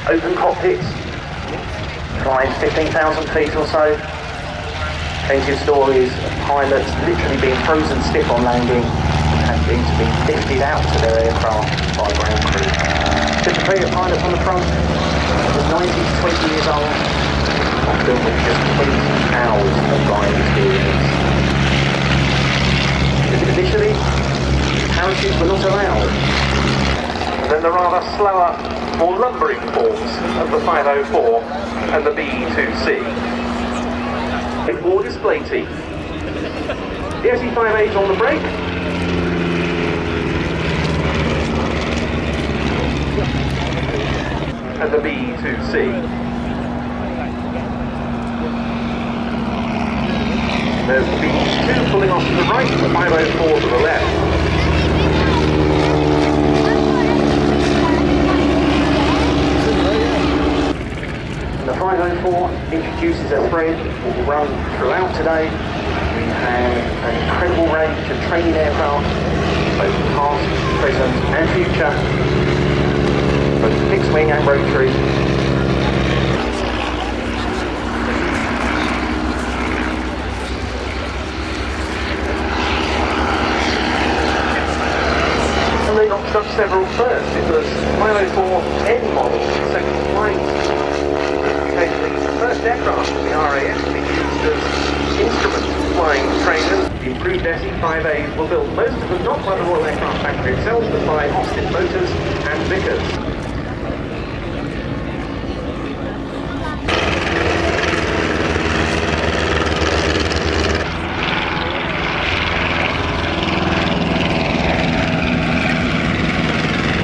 Open cockpits, flying 15,000 feet or so. Plenty of stories of pilots literally being frozen stiff on landing and having to be lifted out to their aircraft by ground crew. Typically, a pilot on the front was 90 to 20 years old, often with just 20 hours of flying experience. Initially, parachutes were not allowed. Then the rather slower, more lumbering forms of the 504 and the B2C. More display team. The SE-5A's on the brake. And the B2C. There's the B2 pulling off to the right, the 504 to the left. The 504 introduces a thread that will run throughout today. We have an incredible range of training aircraft, both past, present and future, both fixed wing and rotary. And they knocked up several firsts. It was 504N model, second flight. The first aircraft of the RAF to be used as instrument flying trainers. The improved SE-5As were built, most of them not by the Royal Aircraft Factory itself, but by Austin Motors and Vickers.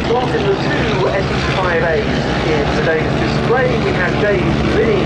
Slotted the two SE-5As in today's display, we have Dave's Mini